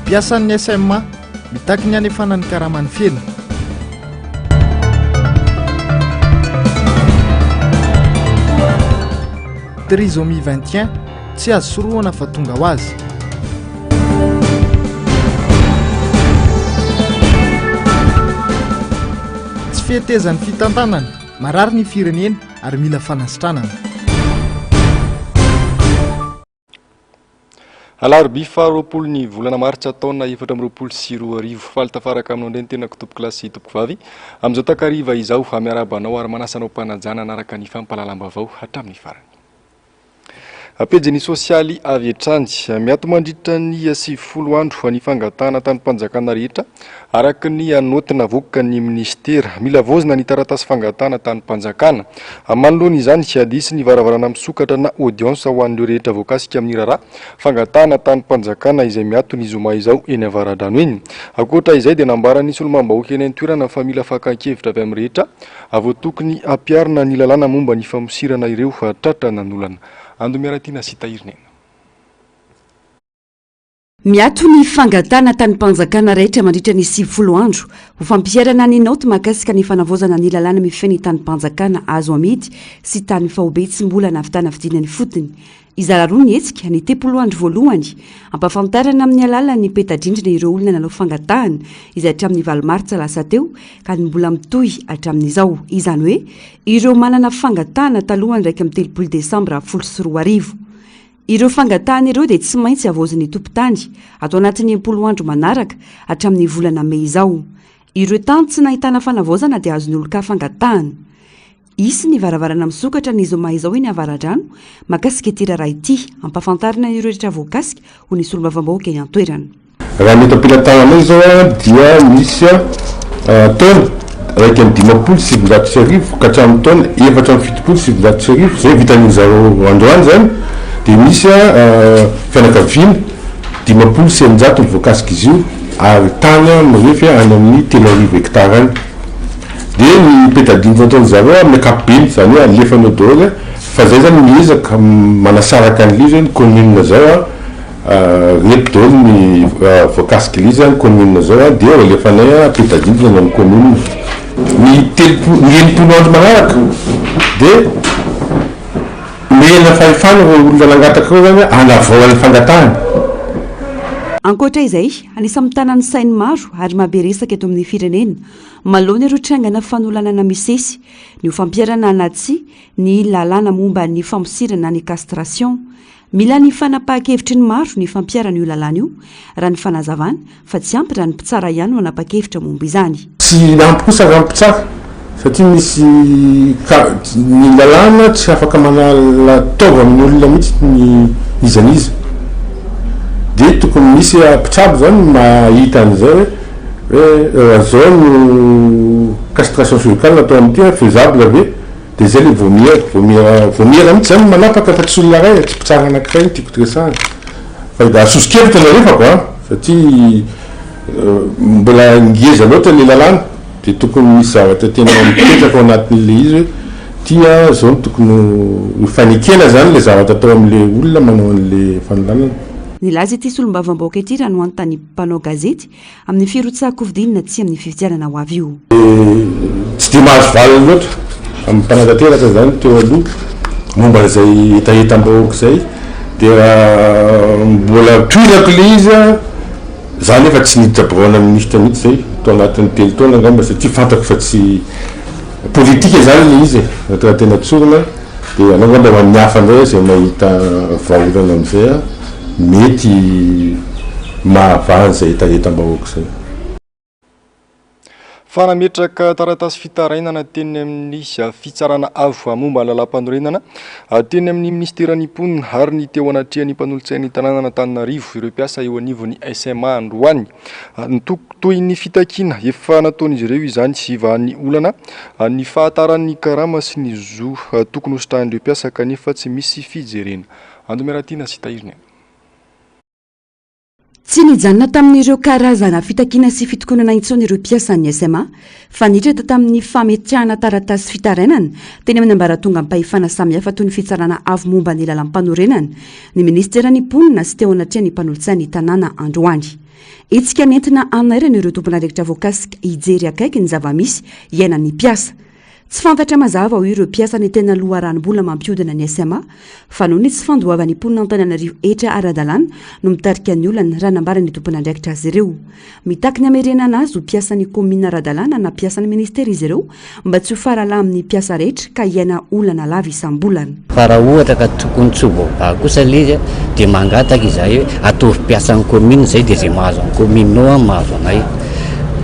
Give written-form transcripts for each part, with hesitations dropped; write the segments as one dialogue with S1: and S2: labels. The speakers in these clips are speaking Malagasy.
S1: piasan'ny SMA mitaky ny anefana ny karamany feno. Trisomie 21 tsy azo soroana fa tonga ho azy. Tsy fihetezan'ny fitantanana marary ny firenena ary mila fanasitranana.
S2: Alarobia faharoapolo ny volana martsa taona 2024 faly tafaraka aminao indray ny tenako tompoko lasy tompoko vavy amin'izao takariva izao amiarabanao ary manasanao mpanajana anaraka ny fampalalam-bavao hatramin'ny farany. Pejiny sosialy avy hatrany miato mandritra ny 90 andro ny fangatahana tany mpanjakana rehetra araka ny anotina voka ny ministera mila vozina ny taratasy fangatahana tany mpanjakana manoloana izany hadisy ny varavarana misokatra na audience ho an'ireo rehetra voakasika amin'ny raharaha fangatahana tany mpanjakana izay miato ny zoma izao eny avaradrano eny. Akoatra izay dia nambarany solomam-bahoaka eny an-toerana fa mila fakan-kevitra avy amin'ny rehetra voatokony ampiarina ny lalàna momba ny famosirana ireo tratrana an'olana. Andomiaratina sitahirina.
S3: Miato ny fangatahana tany mpanjakana rehetra mandritra ny 90 andro ho fampiarana ny naoty mahakasika ny fanavozana ny lalàna mifehy tany mpanjakana azo amidy sy tany fahobe tsy mbola nahavitana vidinany fotony. Izara roa ny hetsika ny 10 andro voalohany ampafantarana amin'ny alalan'ny petadrindrina ireo olona nanao fangatahana izay hatramin'ny 20 martsa lasa teo ka ny mbola mitohy hatramin'izao. Izany hoe ireo manana fangatahana talohany raika amin'ny 3 desambra 2024. Ireo fangatahana ireo dia tsy maintsy avozin'ny tompon-tany atao anatin'ny 10 andro manaraka hatramin'ny volana Mey izao. Ireo tany tsy nahitana fanavozana dia azon'ny olon-ka fangatahana. Isy ny varavarana misokatra ny zoma izao eny avaradrano makasika ity raharaha ity ampafantarina ireo rehetra voakasika ho ny solombavam-bahoaka eny an-toerana.
S4: Raha ny eto ampilatana izao dia misy taona raika amin'ny 570 ka hatramin'ny taona 470 zay vitan'izao androany zany dia misy fianakaviana 500 voakasika izy io ary tany mirefy any amin'ny 3,000 hektara any. Dia ny petadrindrina ataony zareo amin'ny ankapobeny zany hoe alefanao daholo fa zay zany miezaka manasaraka an'ilay zany commune zao reto daholo ny voakasika ilay zany commune zao dia alefanay petadrindrina amin'ny commune ny 90 andro manaraka dia mena fahefana olona nangataka zany anavaoan'ny fangatahana.
S3: Ankoatra izay, anisany mitana ny sainy maro ary mahaberesaka eto amin'ny firenena. Maloana ireo trangana fanolanana misesy, ny fampiarana anaty ny lalàna momba ny famosirana ny castration. Mila ny fanapahan-kevitry ny maro ny fampiarana io lalàna io raha ny fanazavana fa tsy ampy raha ny mpitsara ihany no hanapa-kevitra momba izany.
S4: Tsy ampy kosa raha mpitsara satria misy ny lalàna tsy afaka manala taova amin'ny olona mihitsy ny izaniza. Dia tokony misy mpitsabo zany mahita an'izay hoe zao no castration chirurgicale atao amin'ity faisable ve dia zay le vomira mihitsy zany manapaka fa tsy olona ray tsy mpitsara anankiray tiako tresana fa da asosikevitra narefako satria mbola ngeza loatra le lalàna dia tokony misy zavatra tena mipetraka ao anatin'le izy hoe tia zao no tokony fanekena zany le zavatra atao amin'le olona manao an'le fanolanana.
S3: Ny laza ity solombavam-bahoaka ity raha no anontany mpanao gazety amin'ny firotsahako-vidinina tsy amin'ny fifidianana ho avy io.
S4: Tsy dia mahazo valiny loatra amin'ny mpanantanteraka zany teo aloha momba an'izay etaetam-bahoaka izay dia mbola toirako le izy zany efa tsy niditra biraona ministra mihitsy zay tao anatin'ny 3 taona angamba satria fantako fa tsy politika zany le izy raha tena tsorona dia anao ngamba amin'ny hafa indray zay mahita vaholana amin'izay mety mahavany zay etaetam-bahoaka zay.
S2: Fanametraka taratasy fitarainana teny amin'ny fitsarana avo momba lalam-panorenana teny amin'ny ministeran'ny mponina ary ny teo anatrehany mpanolotsain'ny tanàna Antananarivo ireo mpiasa eo anivon'ny SMA androany. Toy ny fitakiana efa nataon'izy ireo izany sy vahan'ny olana ny fahataran'ny karama sy ny zo tokony hosotrahan'ireo mpiasa kanefa tsy misy fijerena. Andomiaratina sitahirina.
S3: Tsy nijanona tamin'ireo karazana fitakiana sy fitokonana intsony ireo mpiasan'ny SMA fa nitrata tamin'ny fametrahana taratasy fitarainana teny amin'ny ambaratonga ampahefana samihafa toy ny fitsarana avo momba ny lalam-panorenana ny ministeran'ny mponina sy teo anatrehany mpanolotsain'ny tanàna androany. itsika nentina anairana ireo tompona ndraikitra voakasika hijery akaiky ny zava-misy iainan'ny mpiasa tsy fantatra mazava ho ireo mpiasa ny tena loharanom-bola mampiodina ny SMA fa noho ny tsy fandoavany mponina Antananarivo etra ara-dalàna no mitarika ny olana raha nambarany tompona ndraikitra azy ireo mitaky ny amerenana azy ho mpiasan'ny komina ara-dalàna na mpiasan'ny ministera izy ireo mba tsy ho farala amin'ny mpiasa rehetra ka hiaina olana lava isam-bolana
S5: fa raha ohatra ka tokony tsy hovaovao kosa le izy dia mangataka izahay hoe ataovy mpiasan'ny komina zay dia zay mahazo amin'ny kominao mahazo anay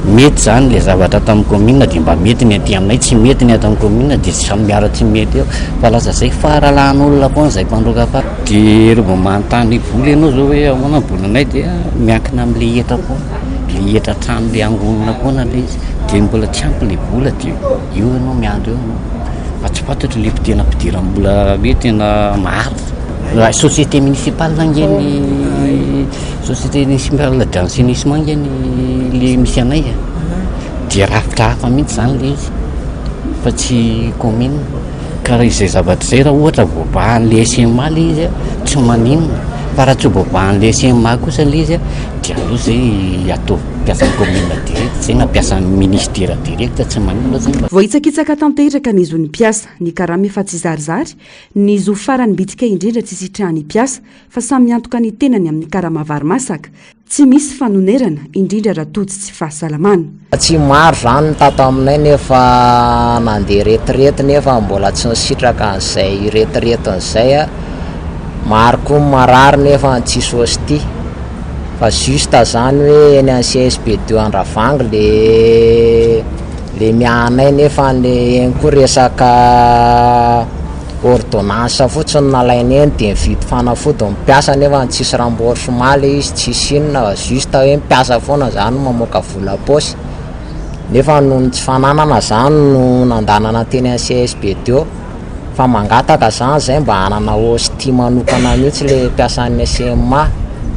S5: mety zany le zavatra tamin'ny komina dia mba mety ny aty aminay tsy mety ny tamin'ny komina dia samy miara tsy mety eo fa lasa zay faralan'olona foana zay mpandroka fa dia reo manontany vola ianao zao hoe ahoana volanay dia miankina amin'le etra foana le etra trano le angonina foana le izy dia mbola tsy ampy le vola dia io ianao miandro eo fa tsy fantatro le tena mpidiram-bola hoe tena maharitra société municipale angeny société municipale d'assainissement angeny le misy anay dia rafitra hafa mihitsy zany le izy fa tsy commune ka raha izay zavatra zay raha ohatra voabahan'le SMA le izy tsy maninona fa raha tsy voabahan'le SMA kosa le izy dia aloha zay atao mpiasan'ny commune direct zay na mpiasan'ny ministera direct tsy maninona zay
S3: voaitsakitsaka tanteraka ny zon'ny mpiasa ny karama efa tsy zarizary ny zo farany bitika indrindra tsy sitrahan'ny mpiasa fa samy miantoka ny tenany amin'ny karama varimasaka tsy misy fanonerana indrindra raha totsy tsy fahasalamana
S6: tsy maro zany tato aminay nefa nandeha retirety nefa mbola tsy nisitraka an'izay retiretin'izay maro koa marary nefa tsisy hosty fa juste zany hoe eny amin'ny CSB2 Andravangy le mianay nefa le eny koa resaka ordonnance fotsiny nalainy eny dia mividy fanafody mipiasa nefa tsisy remboursement le izy tsisy inona juste hoe mipiasa foana zany mamoaka vola posy nefa noho tsy fananana zany no nandanana teny amin'ny CSB2 fa mangataka zany zay mba hanana hosty manokana mihitsy le mpiasan'ny SMA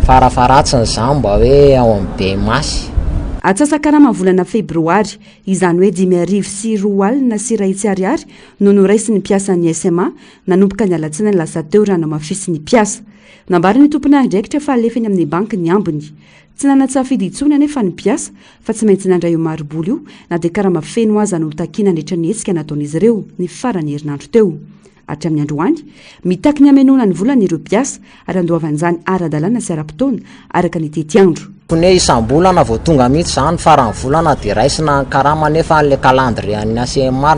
S6: farafaratsiny zany mba hoe ao amin'ny be masy
S3: atsasakarama volana febroary izany hoe 2024 sy iray tsy ariary no noraisy ny mpiasan'ny SMA nanomboka ny alatsina ny lasa teo raha namafisy ny mpiasa nambary ny tompona ndraikitra fa alefany amin'ny banky ny ambiny tsy nanatsafidy itsony anefa ny mpiasa fa tsy maintsy nandray io maroboly io na dia karama feno azy anolotakina nrehetra ny hetsika nataon'izy ireo ny farany herinandro teo hatramin'ny androany mitaky ny amenona ny volana ireo mpiasa ary andoavan'izany ara-dalàna sy ara-potoana araka ny tetiandro
S6: kone isam-bolana vao tonga mihitsy zany farany volana dia raisina karama nefa le calendrier-ny SMA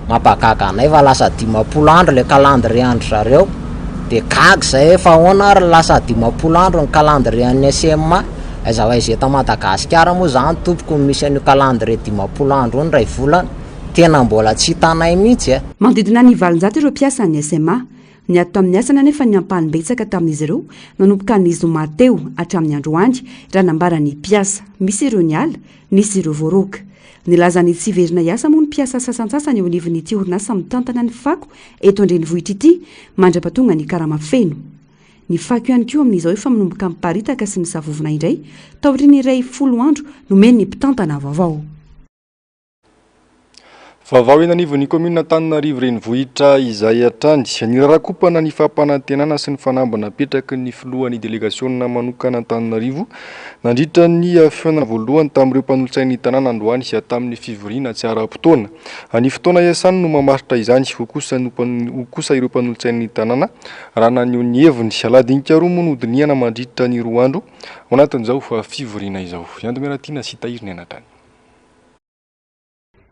S6: mampagaga anay fa lasa 10 andro le calendrier-andro zareo dia gaga zay efa ahoana ary lasa 10 andro ny calendrier-ny SMA aiza izay eto Madagasikara moa zany tompoko misy an'io calendrier 10 andro ony ray volana tena mbola tsy hitanay mihitsy
S3: manodidina ny valonjato ireo mpiasa ny SMA ny ato amin'ny asana nefa ny ampanim-betsaka tamin'izy ireo nanomboka ny zoma teo hatramin'ny androany raha nambarany mpiasa misy ireo ny ala nisy ireo voaroka nilazany tsy verina iasa moa ny mpiasa sasantsasany eo anivon'ity orinasa mitantana ny fako eto andrenivohitra ity mandrapatonga ny karama feno ny fako ihany koa amin'izao efa manomboka miparitaka sy misavovona indray taoriany iray 10 andro nomeny ny mpitantana vaovao
S2: Vaovao eny anivon'ny komina Antananarivo renivohitra izay atrandy ny rarakopana ny fampanantenana sy ny fanambana petraky ny filohan'ny delegasiona manokana Antananarivo nandritra ny fihaonana voalohany tamin'ireo mpanolotsain'ny tanàna androany sy tamin'ny fivoriana tsy ara-potoana. Ny fotoana iasany no mamaritra izany ho kosa ireo mpanolotsain'ny tanàna raha nanio ny heviny aladinika roa moa nodiniana mandritra ny 2 andro ao anatin'izao fivoriana izao. Andomeratiana sy tahiriny anatrany.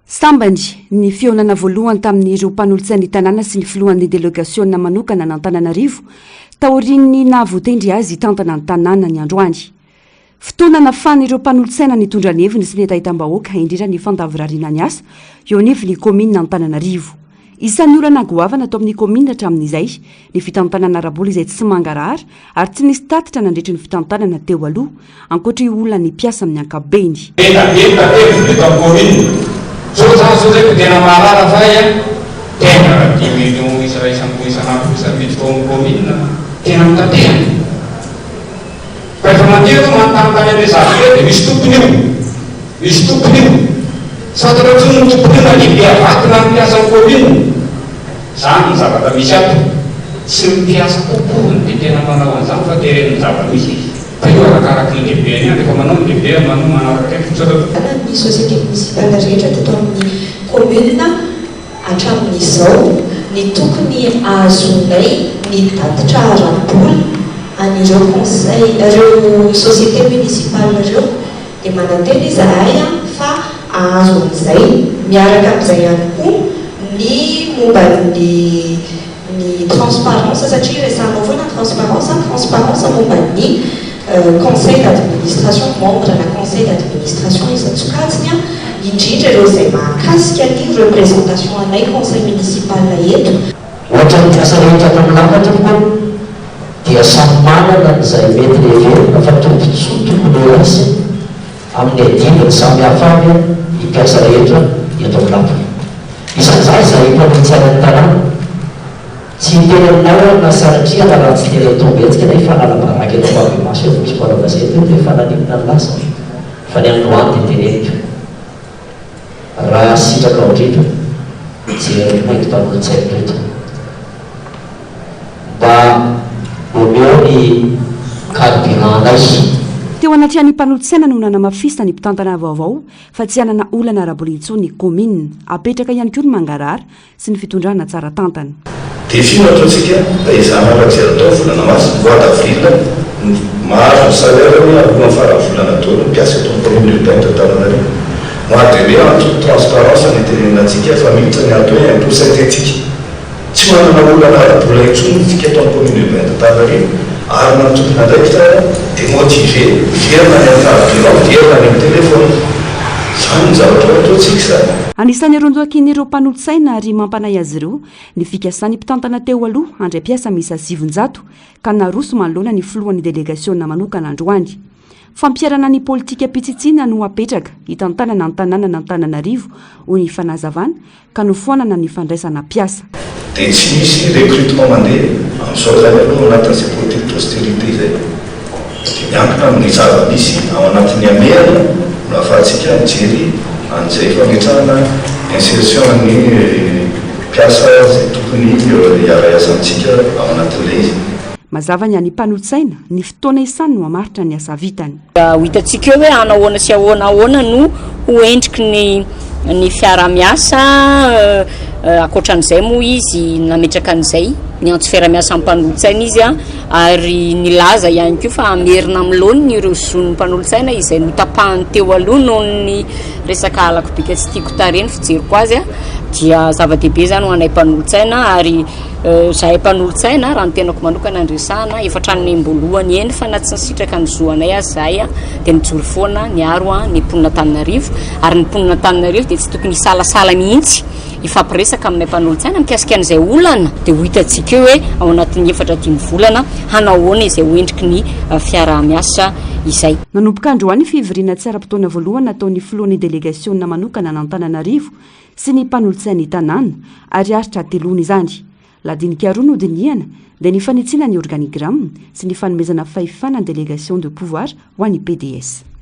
S3: Sambany ny fihaonana voalohany tamin'ireo mpanolotsain'ny tanàna sy ny filohan'ny delegasiona manokana n'Antananarivo taorian'ny nahavoatendry azy tantana ny tanàna ny androany. Fotoana nafana ireo mpanolotsaina nitondra ny heviny sy ny hetahita-bahoaka indrindra ny fandavorariana ny asa eo anivon'ny komina Antananarivo. Isan'ny olana goavana atao amin'ny komina hatramin'izay ny fitantanana araboly izay tsy mangarahara ary tsy nisy tatitra nandritry ny fitantanana teo aloha ankoatra io olona ny mpiasa amin'ny ankabeny.
S7: Zao zay tena marara zay tena 10 millions isan'andro safidy tao amin'ny komina tena mitatehana fa efa mandeha manontany amin'ny zavatra dia misy tompony io sady raha tsy ny tompony io mandeha avatina ny mpiasa ny komina zany ny zavatra misy ato tsy ny mpiasa kokoa ny tena manao an'izany fa teren'ny zava-misy izy fa io arakaraky ny lehibe any rehefa manao ny lehibe manao manaraka
S8: ny société municipale rehetra teto amin'ny commune hatramin'izao ny tokony ahazonay ny tatitra ara-bola an'ireo conseil ireo société municipale ireo dia manantena izahay fa ahazo amin'izay miaraka amin'izay ihany koa ny momba ny transparence satria resanao foana transparence momba ny conseil d'administration membre na conseil d'administration izatsokajiny indrindra ireo izay mahakasika ny représentation anay conseil municipal eto
S9: ohatra ny piasa rehetra tamin'lafatra moa dia samy manana izay mety leverina fa tombontsoa tokony rasy amin'ny adininy samy hafa avy ny piasa rehetra eto amin'ny lafatra isan'izany izay mpamintsianany tanàna tsy teny aminao na saratria na raha tsy teny tombetsika na ifanalabaraka eto avy maso eto misy mpanao gazety eo dia fananimina ny lasa fa ny androany dia teneniko raha sitraka otritra jery mainty mpanolontsaiko eto mba omeo ny carburant-nay
S3: teo anatrian'ny mpanolo-tsaina no nanamafisina ny mpitantana vaovao fa tsy hanana olana arabolintsony ny commune apetraka ihany koa ny mangarara sy ny fitondrana tsara tantana
S10: dia fino ataontsika da izany afajery atao volana masy voit d'avril mahazo ny salaire alohan'ny faravolana taona mpiasa eto amin'ny commune urbaine de Antananarivo mois de mai en toute transparence ny tenenatsika fa mihitsy ny atao hoe impôt synthétique tsy manana olana ara-bola intsony tsika eto amin'ny commune urbaine de Antananarivo ary manotokona ndraiky tsara dia motivé verina ny amin'ny carburant verina ny amin'ny telefona zany ny zavatra ataontsika zany
S3: anisan'ny rondoakin'ireo mpanolo-tsaina ary mampanay azy ireo ny fikasan'ny mpitantana teo aloha handray piasa misy 700 ka naroso manoloana ny filohan'ny delegasiona manokana androany fampiarana ny politika pitsitsina no apetraka hitantanana ny tanàna na Antananarivo ho ny fanazavana ka nofoanana ny fandraisana piasa
S10: dia tsy misy recrutement mandeha amin'izao zany aloha anatin'izay politique d'austérité zay miankina amin'ny zava-misy ao anatin'ny amerina no ahafahantsika mijery an'izay fametrahana insertion ny piasa zay tokony hiara-iazantsika ao anatin'ilay izy
S3: mazava ny any mpanolo-tsaina ny fotoana isany no hamaritra ny asa vitany
S11: ho hitantsika hoe anahoana sy ahoana no ho endriky ny fiara-miasa akoatran'izay moa izy nametraka an'izay ny antso fiara-miasa amin'ny mpanolo-tsaina izy ary nilaza ihany koa fa amerina amin'loany ireo zon'ny mpanolo-tsaina izay notapahany teo aloha noho ny resaka alako bika sy tiako tareny fijeriko azy dia zava-dehibe zany ho anay mpanolo-tsaina ary zahay mpanolo-tsaina raha ny tenako manokana andresahana efatrany mbolohany eny fa na tsy nisitraka ny zoanay azy zahay dia nijory foana niaro ny mponina Antananarivo ary ny mponina Antananarivo dia tsy tokony hisalasala mihitsy ifampiresaka aminay mpanolo-tsaina mikasika an'izay olana dia ho hitantsika hoe ao anatin'ny 4 volana hanahoana izay ho endriky ny fiara-miasa izay
S3: nanomboka androany fivoriana tsy ara-potoana voalohany nataon'ny filohan'ny delegasiona manokana na Antananarivo sy ny mpanolo-tsaina tanàna ary aritra telony izany ladinika roa no dinihana dia ny fanitsiana ny organigramme sy ny fanomezana fahefana ny délégation de pouvoir ho an'ny PDS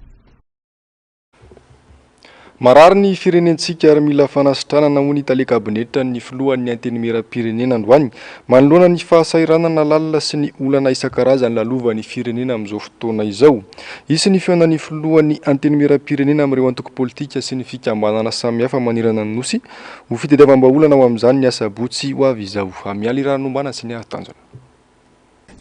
S2: marary ny firenentsika ary mila fanasitranana ho ny tale kabinetra ny filohan'ny antenimera-pirenena androany manoloana ny fahasairanana lalina sy ny olana isan-karazany lalovan'ny firenena amin'izao fotoana izao isy ny fihaonan'ny filohan'ny antenimera-pirenena amin'ireo antoko politika sy ny fikambanana samihafa manirana ny nosy ho fitadiavam-baolana ho amin'izany ny asa botsy ho avy izao amialy ranombana sy ny ahatanjana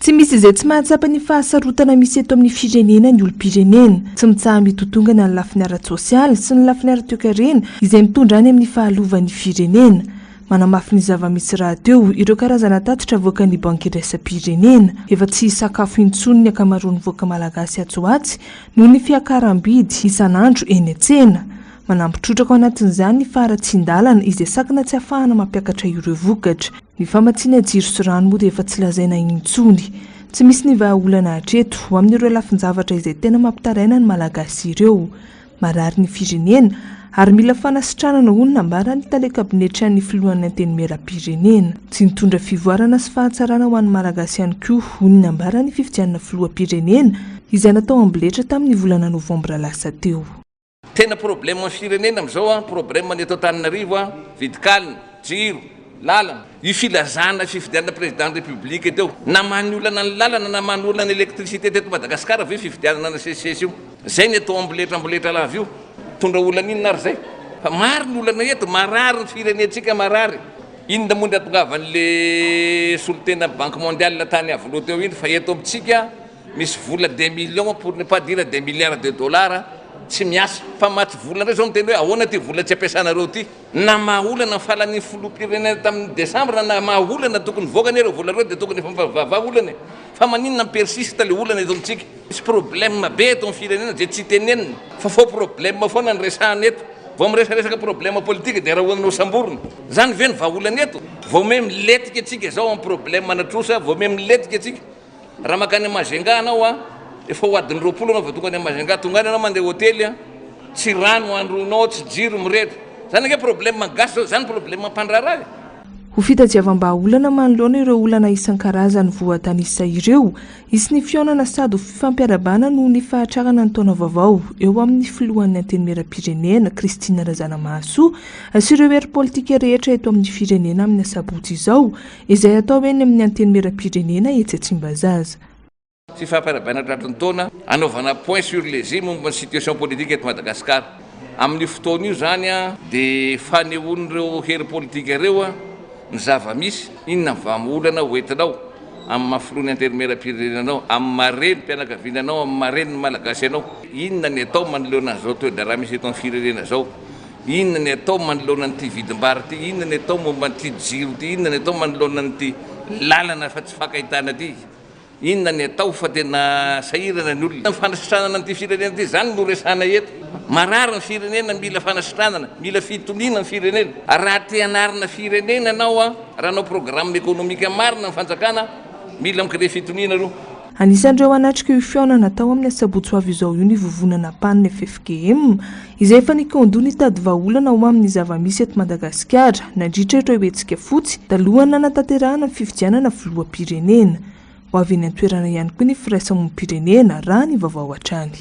S12: tsy misy izay tsy mahatsapa ny fahasarotana misy eto amin'ny firenena ny olo-pirenena tsy mitsaha mitotongana ny lafiny ara-tsosialy sy ny lafiny ara-toekarena izay mitondra any amin'ny fahalovan'ny firenena manamafy ny zava-misy raha teo ireo karazana tatitra voakan'ny banky iraisam-pirenena efa tsy sakafo intsony ny akamaroan'ny voaka malagasy atsoatsy noho ny fiakaram-bidy isan'andro eny an-tsena manampitrotraka ao anatin'izany ny faharatsindalana izay sakana tsy ahafahana mampiakatra ireo vokatra ny famatsiana jiro sy rano moa dia efa tsy lazaina intsony tsy misy ny vahaolana hatreto ho amin'ireo lafin-javatra izay tena mampitaraina ny malagasy ireo marary ny firenena ary mila fanasitranana hono nambara ny tale kabinetra ny filohan'ny antenimera-pirenena tsy nitondra fivoarana sy fahatsarana ho an'ny malagasy ihany koa hono nambara ny fifidianana filoham-pirenena izay natao ambiletra tamin'ny volana novambra lasa teo
S13: tena problème amin'ny firenena amin'izao problème ny eto Antananarivo vidikalina jiro lalana io filazana fifidianana président république teo namany olana ny lalana namany olana ny électricité teto Madagasikara ve fifidianana na sesesy io zay ny atao amboletra lavy io tondra olana ino nary zay fa maro ny olana eto marary ny firenentsika marary inona moa ny atongavan'le solotena banque mondiale tany avoloha teo iny fa eto amitsika misy vola 2 millions pour ne pas dire 2 milliards de dollars tsy miasa fa maty vola ndray zao miteny hoe ahoana ty vola tsy ampiasanareo ty na mahaolana falan'ny filoham-pirenena tamin'ny décembre na mahaolana tokony vokany reo vola reo dia tokony efa mivava olana fa maninona persiste le olana eto amitsika misy problème be eto amin'ny firenena dia tsy tenenina fa fo problème foana ny resahana eto vao miresaresaka problème politique dia raha hoananao samborona zany ve ny vahaolana eto vao me miletika atsika zao amin'ny problème manatrosa vao me miletika atsika raha makany Majunga anao a efa ho adiny 20 anao va tonga any Majunga tonga any anao mandeha hôtely a tsy rano andronao tsy jiro mirehitra zany ake problème gasy zao zany problème mampandraraha
S12: ho fitajiavam-bahaolana manoloana ireo olana isan-karazany voatanisa ireo isy ny fionana sady ho fifampiarabana noho ny fahatrarana ny taona vaovao eo amin'ny filohan'ny antenimieram-pirenena Kristina Razanamahasoa sy ireo hery politika rehetra eto amin'ny firenena amin'ny asabotsy izao izay atao eny amin'ny antenimieram-pirenena etsy Tsimbazaza.
S13: Fifampiarabana tratran'ny taona anaovana point sur les momba ny situation politique eto Madagasikara amin'ny fotoana io zany a dia fanehoan'ireo hery politika ireo a ny zava-misy inona vahaolana hoentinao amin'ny mahafiloany antenimieram-pirenenanao amin'ny mareny mpianakaviananao amin'ny mareny ny malagasy anao inona ny atao manoloana zao toedra raha misy eto amin'ny firenena zao inona ny atao manoloana nyty vidim-bary ty inona ny atao momba nyty jiro ty inona ny atao manoloana nyty lalana fa tsy fakahitana ty inona ny atao fa tena sahirana ny olona fanasitranana nyty firenena ty zany no resana eto marary ny firenena mila fanasitranana mila fitoniana ny firenena raha te-anarina firenena anao a raha anao programme économique marina ny fanjakana mila mikre fitoniana aloha.
S12: Anisan'ireo anatrika io fionana atao amin'ny asabotsy ho avy izao io ny vovonana panina FFKM izay efa nikondony tady vahaolana ho amin'ny zava-misy eto Madagasikara nandritra ireo hetsika fotsy talohana natanterahana ny fifidianana filoham-pirenena ho avy eny an-toerana ihany koa ny firaisamonim-pirenena raha ny vaovao hatrany.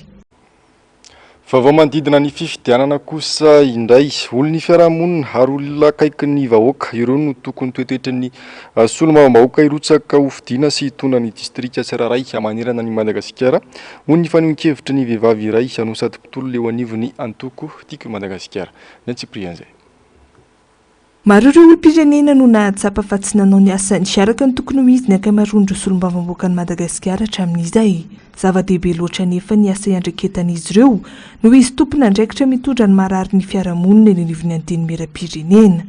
S2: Vaovao manodidina ny fifidianana kosa indray olon'ny fiarahamonina ary olona akaiky ny vahoaka ireo no tokony toetoetra ny solombavambahoaka irotsaka hofidiana sy hitondra ny distrika Tsiraray manerana ny Madagasikara hoy ny fanehoan-kevitry ny vehivavy iray anosady mpitolo leo anivony antoko tiako Madagasikara ny Tsiprian'izay.
S12: Maro ireo olom-pirenena no nahatsapa fa tsy nanao ny asany araka ny tokony ho izy ny ankamaroan'ireo solombavambahoaka ny Madagasikara hatramin'izay. Zava-dehibe loatra nefa ny asa iandreketan'izy ireo noho izy tompona andraikitra mitondra ny marary ny fiarahamonina eny anivon'ny antenimieram-pirenena.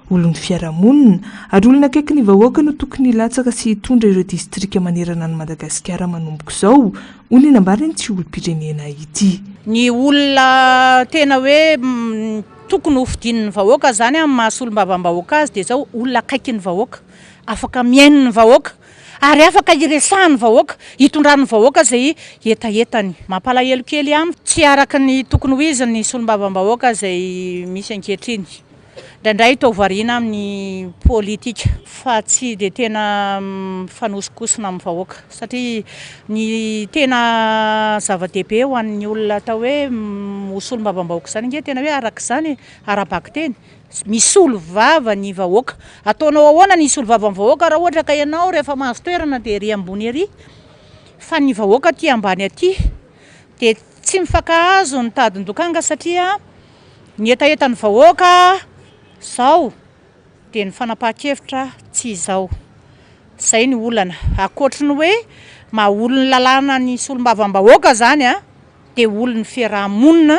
S12: Olon'ny fiarahamonina ary olona akaiky ny vahoaka no tokony hilatsaka sy hitondra ireo distrika manerana ny Madagasikara manomboka izao hoy ny nambariny tsy olom-pirenena ity.
S14: Ny olona tena hoe tokony hofidian'ny vahoaka zany amin'ny mahasolombavambahoaka azy dia zao olona akaiky ny vahoaka afaka miaino ny vahoaka ary afaka iresahan'ny vahoaka hitondrany vahoaka zay etaetany mampalahelo kely aminy tsy araka ny tokony ho izy ny solombavambahoaka zay misy ankehitriny ndraindray tao variana amin'ny politika fa tsy dia tena fanosokosona amin'ny vahoaka satria ny tena zava-dehibe ho an'ny olona atao hoe solombavambahoaka zany nge tena hoe araka izany arabaky teny misy olo vava ny vahoaka ataonao ahoana ny olo vava amin'ny vahoaka raha ohatra ka ianao rehefa mahazo toerana dia ery ambony ery fa ny vahoaka aty ambany aty dia tsy mifankahazo ny tadin-dokanga satria ny etaetan'ny vahoaka zao dia ny fanapahan-kevitra tsy izao zay ny olana akoatra ny hoe maha olony lalàna ny solombavambahoaka zany a dia olony fiarahamonina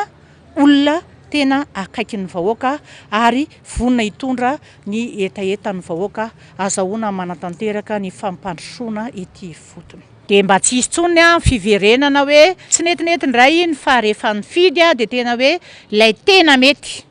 S14: olona tena akaiky ny vahoaka ary vonina hitondra ny etaetan'ny vahoaka azahoana manatanteraka ny fampandrosoana ety fotony. Dia mba tsy hisy tsony a fiverenana hoe tsy netinetiny ray iny fa rehefa nifidy a dia tena hoe ilay tena mety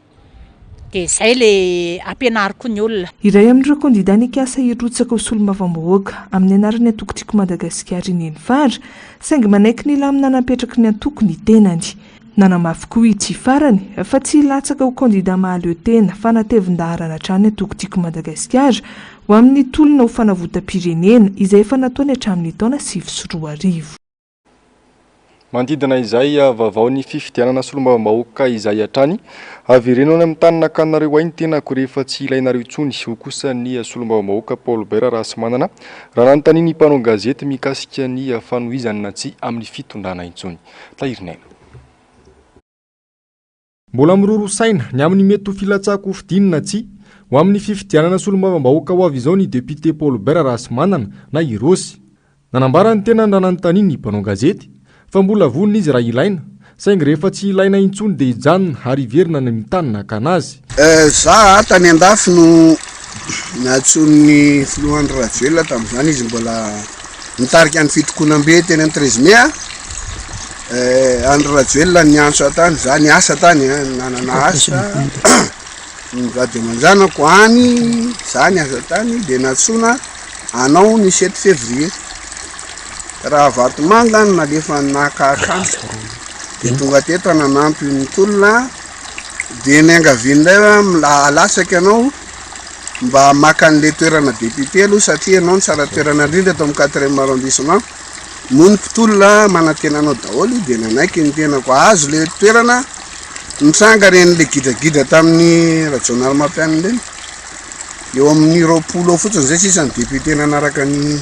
S14: dia izay le ampianariko ny olona.
S12: Iray amin'ireo kandida nikasa hirotsaka ho solombavambahoaka amin'ny anarany antokotiako Madagasikara iny fara saingy manaiky ny lamina napetraky ny antoko ny tenany. Nanamafy koa itsy farany fa tsy latsaka ho kandida mahaleo tena fa natevin-daharana hatrany antokotiako Madagasikara ho amin'ny tolona ho fanavotam-pirenena izay efa nataony hatramin'ny taona 2024.
S2: Manodidina izay vaovao ny fifidianana solombavambahoaka izay hatrany avy ireny any amin'ny tany nakanareo ainy tena ko rehefa tsy ilainareo intsony ho kosa ny solombavambahoaka Paul Bera Rasimanana raha nanontany ny mpanao gazety mikasika ny fanohizany na tsy amin'ny fitondrana intsony. Tahirinena. Mbola miroro-saina ny amin'ny mety ho filatsako fidinina tsy ho amin'ny fifidianana solombavambahoaka ho avy izao ny député Paul Bera Rasimanana na Irosy. Nanambarany tena nanontany ny mpanao gazety fa mbola vonona izy raha ilaina saingy rehefa tsy ilaina intsony dia hijanona ary iverina ny mitany nakana azy.
S15: Za tany andafy no natsony filohan'ny Rajoelina tamin'izany izy mbola nitarika ny fitokonam-be teny amin'ny 13 mai Andry Rajoelina niantso atany za niasa tany nanana asa ny vady aman-janako any za niasa tany dia natsona anao ny 7 février raha Vatomanga nalefa nakakantso dia tonga teto nanampy ny tolona dia ny angavian'ilay alasaky anao mba maka an'ilay toerana député aloha satria anao ny tsara toerana indrindra atao amin'ny 4e arrondissement noho ny mpitolona manantenanao daholo dia nanaiky ny tenako azo le toerana nitranga ren'le gidagida tamin'ny rajonal mampianina reny eo amin'ny 20 fotsiny zay sisa ny député nanaraka ny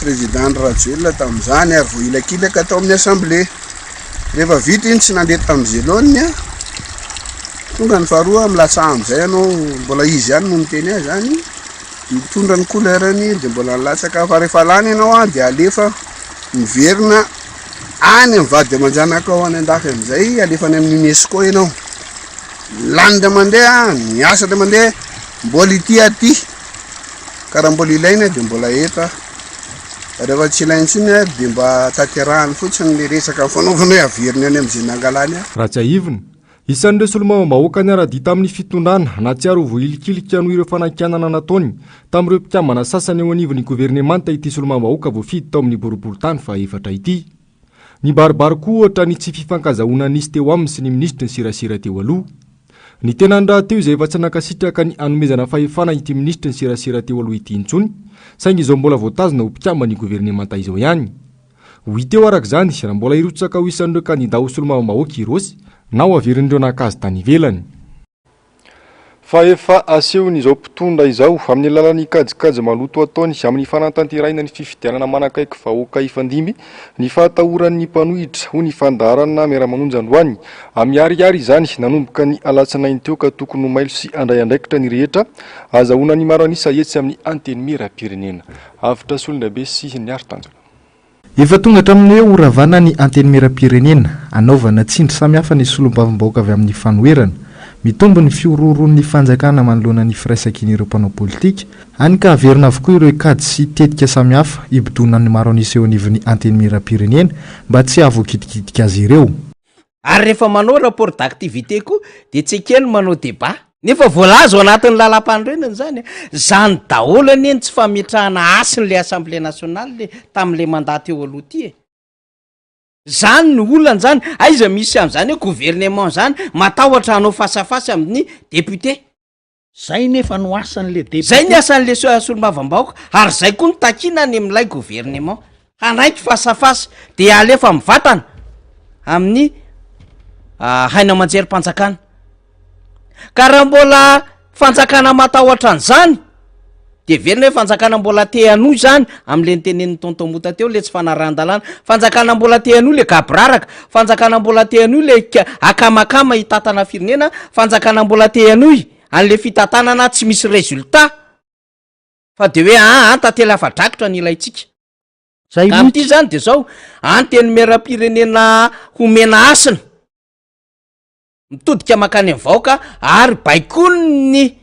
S15: président Rajoelina tamin'izany ary vo ilakilaka atao amin'ny assemblée rehefa vita iny tsy nandeha tamin'izay loany tonga ny faharoa milatsa amin'izay anao mbola izy ihany no miteny azy zany mitondra ny couleurany dia mbola nilatsaka fa rehefa lany ianao dia alefa miverina any amin'ny vady aman-janaka ao any andafy amin'izay alefa ny amin'ny UNESCO ianao lany dia mandeha niasa dia mandeha mbola ity aty ka raha mbola ilaina dia mbola eta rehefa tsy ilaina intsony dia mba tanterahany fotsiny le resaka fanaovana hoe averiny any amin'izay nangalany
S2: raha tsy ahivina isan'ireo solombavambahoaka ny ara-dia tamin'ny fitondrana na tsy ary ho voilikilika noho ireo fanankianana nataony tamin'ireo mpikambana sasany eo anivon'ny governemanta ity solombavambahoaka voafidy tao amin'ny boriboritany fa efatra ity. Ny baribary koa ohatra ny tsy fifankazahoana nisy teo aminy sy ny ministra ny sirasira teo aloha. Ny tena ndraha teo izay efa tsy nankasitraka ny anomezana fahefana ity ministra ny sirasira teo aloha ity intsony saingy izao mbola voatazona ho mpikambany governemanta izao ihany. Ho hita araka izany raha mbola irotsaka ho isan'ireo kandida ho solombavambahoaka Irosy na ho averin'ireo nakazy tany ivelany. Fa efa asehon'izao mpitondra izao amin'ny alalan'ny kajikajy maloto ataony amin'ny fanantanteraina ny fifidianana manakaiky vahoaka ifandimby ny fahatahoran'ny mpanohitra ho ny fandarana miara-manonja androany amiariary izany nanomboka ny alatsinainy teo ka tokony ho mailo sy andray andraikitra ny rehetra azahoana ny maro anisa etsy amin'ny anteny miram-pirenena. Avitra Solindrabe sy ny Aritanjona.
S1: Efa tonga hatramin'ny hoe horavana ny anteny miram-pirenena anaovana tsindry samihafa ny solombavambahoaka avy amin'ny fanoherana mitombo ny fiororoan'ny fanjakana manoloana ny firaisakin'ireo mpanao politika any ka averina avokoa ireo kady sy tetika samihafa ibidona ny maro anisa eo anivon'ny anteny miram-pirenena mba tsy avokidikitika azy ireo.
S16: Ary rehefa manao rapport d'activité koa dia tsy kely manao débat nefa voalaza ao anatin'ny lalam-panorenana zany zany daholo anieny tsy fametrahana asin'le assemblée nationale le tamin'le mandat eo aloha ty zany ny olana zany aiza misy amin'izany hoe gouvernement zany matahotra hanao fasafasy amin'ny député
S17: zay nefa no asan'le député
S16: zay ny asan'le solombavambahoaka ary zay koa ny takina any amin'ilay gouvernement hanaiky fasafasy dia alefa mivatana amin'ny haina manjery-panjakana ka raha mbola fanjakana matahotra an'izany dia verina hoe fanjakana mbola te-anoy zany amin'le nitenen'ny tontomota teo le tsy fanarahn-dalàna fanjakana mbola te-anoy le gabraraka fanjakana mbola te-anoy le akamakama hitatana firenena fanjakana mbola te-anoy an'le fitatanana tsy misy résultat fa de hoe tantely afa-drakotra ny ilaitsika amin'ity zany de zao anteny miram-pirenena homena asina mitodika makany amin'ny vahoaka ary baikony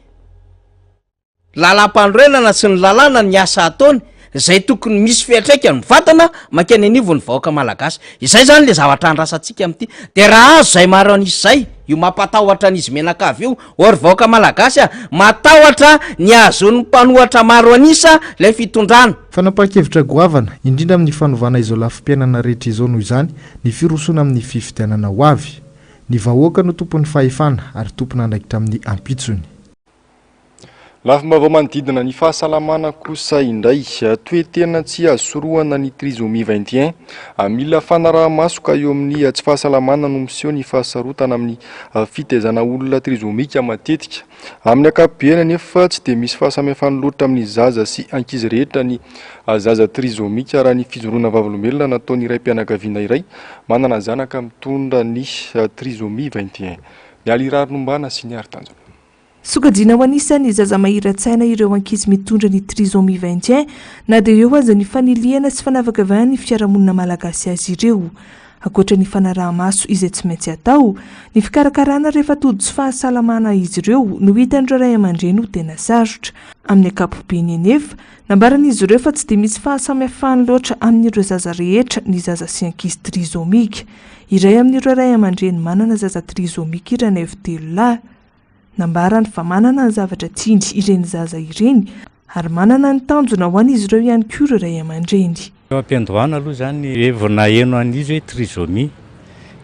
S16: lalam-panorenana sy ny lalàna ny asa ataony zay tokony misy fiatraikany vatana makany anivon'ny vahoaka malagasy izay zany le zavatra andrasantsika amin'ity de raha azo zay maro an'izy zay io mampatahotra an'izy menakavy io ory vahoaka malagasy matahotra ny azon'ny mpanohatra maro anisa lay fitondrana.
S1: Fanapakevitra goavana indrindra amin'ny fanovana izao lafim-piainana rehetra izao noho izany ny firosona amin'ny fifidianana ho avy ny vahoaka no tompon'ny fahefana ary tompony andraikitra amin'ny ampitsony.
S2: Lafim-baovao manodidina ny fahasalamana kosa indray toetena tsy azo sorohana ny trisomie 21 mila fanaraha-maso ka eo amin'ny tsy fahasalamana no miseho ny fahasarotana amin'ny fitaizana olona trisomika matetika amin'ny ankapobeny anefa tsy dia misy fahasamihafany loatra amin'ny zaza sy ankizy rehetra ny zaza trisomika raha ny fijoroana vavolombelona nataony iray mpianakaviana iray manana zanaka mitondra ny trisomie 21 ny alirarinombana sy ny aritanjona.
S12: Sokajina ho anisan'ny zaza mahiran-tsaina ireo ankizy mitondra ny trisomie 21 na dia eo aza ny faniliana sy fanavakavahana ny fiarahamonina malagasy azy ireo. Ankoatra ny fanaraha-maso izay tsy maintsy atao, ny fikarakarana rehefa tody sy fahasalamana izy ireo no hitan'ireo ray aman-dreny ho tena sarotra. Amin'ny ankapobeny anefa, nambaran'izy ireo fa tsy dia misy fahasamihafany loatra amin'ireo zaza rehetra ny zaza sy ankizy trisomika. Iray amin'ireo ray aman-dreny manana zaza trisomika irana evy telo lahy. Nambarany fa manana ny zavatra tindry ireny zaza ireny ary manana ny tanjona ho an'izy ireo ihany koa ireo ray aman-dreny.
S18: Eo am-piandohana aloha zany evona eno an'izy hoe trisomie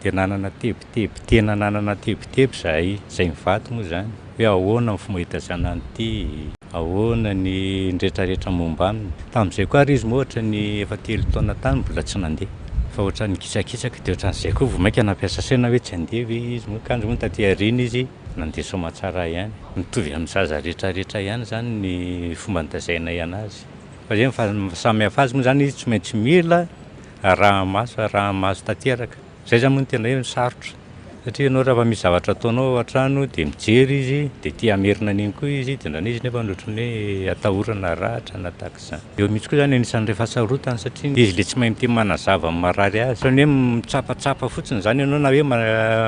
S18: dia nanana tebiteby tena nanana tebiteby zay mivady moa zany hoe ahoana ny fomba hitazana an'ity, ahoana ny ndretrarehetra momba aminy. Tamin'izay koa ary izy moa ohatra ny efa 3 taona tany mbola tsy nandeha fa ohatra ny kisakisaka dia ohatran'izay koa vao maika nampiasa saina hoe tsy handeha izy moa kanjo moa taty aoriana izy nandeha somatsara ihany. Mitovy amin'ny zaza rehetrarehetra ihany zany ny fomba nitazaina ihanazy. Fa zay samihafa azy moa zany izy tsy maintsy mila raha maso tanteraka. Zay zany moa ny tena hoe sarotra. Satria ianao raha misy zavatra ataonao an-trano dia mijery izy dia tia amerina an'iny koa izy dia ndrany izy nefa ohatran'ny hoe atahorana rahatra na tahaka izany. Eo mihitsy koa zany anisan'ny rehefa sarotana satria izy le tsy maintsy manazava marary azy. Fa hoe mitsapatsapa fotsiny zany ianao na hoe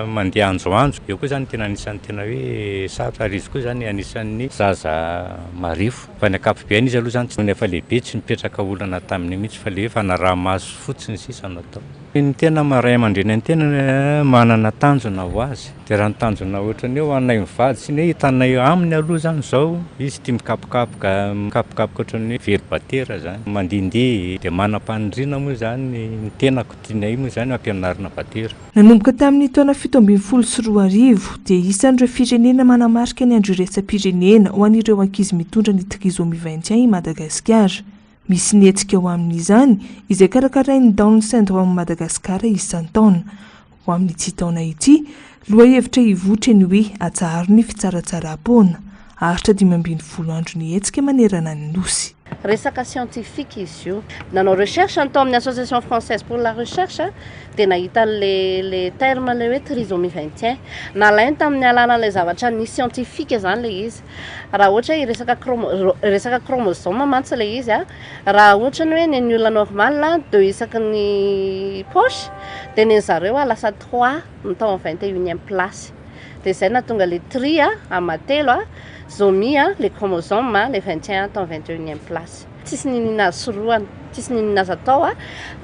S18: mandeha androandro. Eo koa zany tena anisan'ny tena hoe sarotra ary izy koa zany anisan'ny zaza marifo. Fa ny ankapobeny izy aloha zany tsy nefa lehibe tsy nipetraka olana taminy mihitsy fa le fanaraha-maso fotsiny sisa natao. Ny tena maray aman-dreny ny tena manana tanjona ho azy. Dia raha ny tanjona ohatran'ny hoe ho anay mivady sy ny hoe hitanay aminy aloha zany zao izy tia mikapokapoka ohatran'ny veribatera zany mandindihy dia manam-panindriana moa zany ny tenako tianay moa zany ampianarina batera.
S12: Nanomboka tamin'ny taona 17 dia isan'ireo firenena manamarika ny andro iraisam-pirenena ho an'ireo ankizy mitondra ny trisomie 21 i Madagasikara. Misy netsika ho amin'izany izay karakarain'ny Down syndrome Madagasikara isan-taona. Ho amin'ity taona ity, lohahevitra hivoatra ny hoe atsaharo ny fitsaratsara-pona. Aritra 12 andro ny hetsika manerana ny nosy.
S19: Resaka scientifique izy io. Nanao recherche atao amin'ny Association Française pour la Recherche dia nahita le terme le hoe trisomie 21. Nalainy tamin'ny alalan'ilay zavatra ny scientifique zany le izy. Raha ohatra resaka chromosome mantsy le izy raha ohatra ny hoe ny olona normal 2 isaky ny poche dia ny zareo lasa 3 mitao amin'ny 21e place. Dia zay nahatonga le tri amatelo zomie le chromosome le 21 atao 21e place. Tsisy ninina azy soroana, tsisy ninina azy atao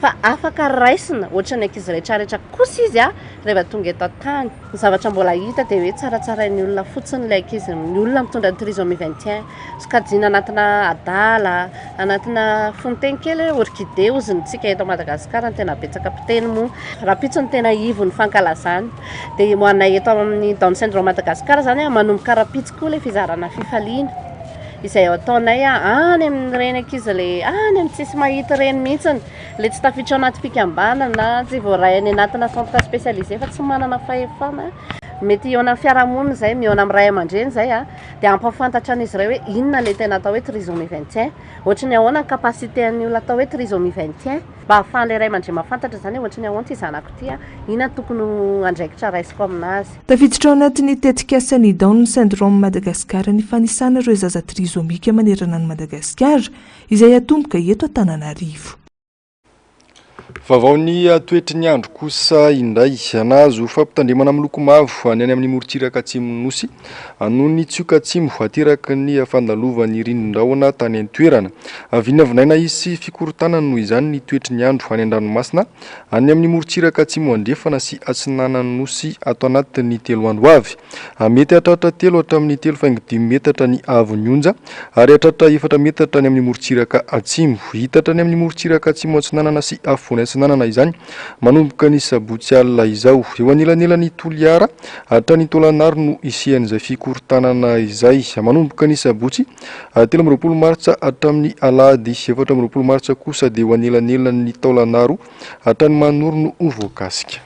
S19: fa afaka raisina ohatra ny ankizy rehetrarehetra kosa izy rehefa tonga eto tany. Ny zavatra mbola hita dia hoe tsaratsarain'ny olona fotsiny ilay ankizy, ny olona mitondra trisomie 21 sokajina anatina adala, anatina fontaine kely orchidée ozintsika eto Madagasikara tena betsaka mpiteny moa. Raha pitsy ny tena ivony fankalazany dia ho anay eto amin'ny Down syndrome Madagasikara zany manomboka rapitsy koa le fizarana fifaliana. Izay ataonay any amin'ireny ankizy le any amin'ny tsisy mahita ireny mihitsiny, le tsy tafiditra anaty fikambanana na tsy voaray any anatina centre spécialisé fa tsy manana fahefana. Mety eo amin'ny fiarahamonina zay, mihaona amin'ny ray aman-dreny zay dia ampafantatra an'izy ireo hoe inona le tena atao hoe trisomie 21. Ohatra ny ahoana ny kapasité an'ny olona atao hoe trisomie 21 mba ahafahan'ilay ray aman-dreny mahafantatra zany ohatra ny ahoana ty zanako ty inona tokony andraikitra raisiko aminazy.
S12: Tafiditra ao anatin'ny tetikasan'ny Down syndrome Madagasikara ny fanisana ireo zaza trisomika manerana ny Madagasikara izay atomboka eto Antananarivo.
S2: Vaovao ny toetry ny andro kosa indray nahazo fampitandremana amin'ny loko mavo any amin'ny morontsiraka atsimon'ny nosy noho ny tsioka atsimo ateraky ny fandalovan'ny rindrin-drahona tany an-toerana. Vinavinaina izy fikorotana noho izany ny toetry ny andro any an-dranomasina any amin'ny morontsiraka atsimo andrefana sy atsinanan'ny nosy ato anatin'ny 3 andro avy. Mety hatratra 3 hatramin'ny 3,5 metatra ny avon'ny onja ary hatratra 4 metatra ny amin'ny morontsiraka atsimo. Hitatra ny amin'ny morontsiraka atsimo atsinanana sy afovoany Antsinanana izany manomboka ny sabotsy alina izao. Eo anilanelany Toliara hatrany Tolanary no isian'izay fikorontanana izay manomboka ny sabotsy 13 Martsa hatramin'ny alahady 14 Martsa kosa dia eo anilanelany Tolanaro hatrany Manoro no voakasika.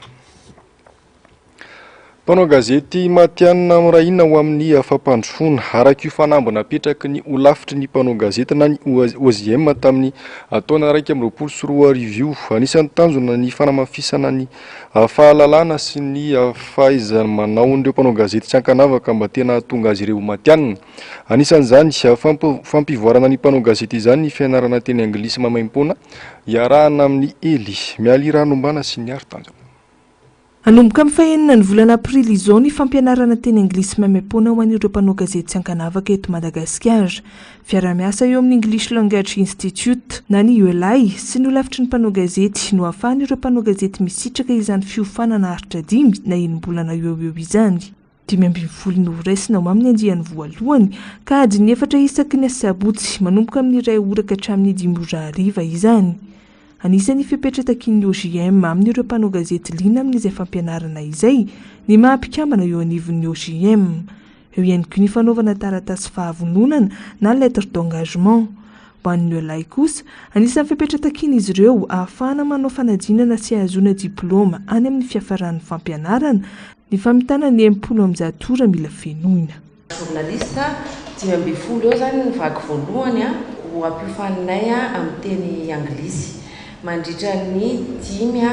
S2: Mpanao gazety Matianina Amiraina ho amin'ny fampandrosoana araka io fanambana apetraky ny olafitry ny mpanao gazety na ny OZM tamin'ny taona 2024 anisan'ny tanjona ny fanamafisana ny fahalalana sy ny fahaizana manao ireo mpanao gazety tsy ankanavaka mba tena tonga azy ireo Matianina. Anisan'izany fampivoarana ny mpanao gazety izany ny fianarana teny anglisy mamaim-pona iarahana amin'ny Eli mialiranombana sy ny artanjona.
S12: Anomboka amin'ny fahenina ny volana aprily izao ny fampianarana teny anglisy mamaim-pona ho an'ireo mpanao gazety tsy ankanavaka eto Madagasikara. Fiara-miasa eo amin'ny English Language Institute na ny ULI sy ny olafitry ny mpanao gazety no ahafahan'ireo mpanao gazety misitraka izany fiofanana haritra 5 na enim-bolana eo izany. 20 noraisina ho amin'ny andiany voalohany ka adiny 4 isaky ny sabotsy manomboka amin'ny 2 ora ka hatramin'ny 5 hariva izany. Anisan'ny fipetratakin'ny OJM amin'ireo mpanao gazety liana amin'izay fampianarana izay ny mahampikambana eo anivon'ny OJM. Eo ihany koa ny fanaovana taratasy fahavononana na lettre d'engagement. Ho an'ny olay kosa, anisan'ny fipetratakin'izy ireo ahafahana manao fanadinana sy ahazoana diplôma any amin'ny fiafaran'ny fampianarana ny famitana ny 10 tora mila fenoina.
S20: Journalista 12 eo zany ny vaky voalohany ho ampiofaninay amin'ny teny anglisy. Mandritra ny 5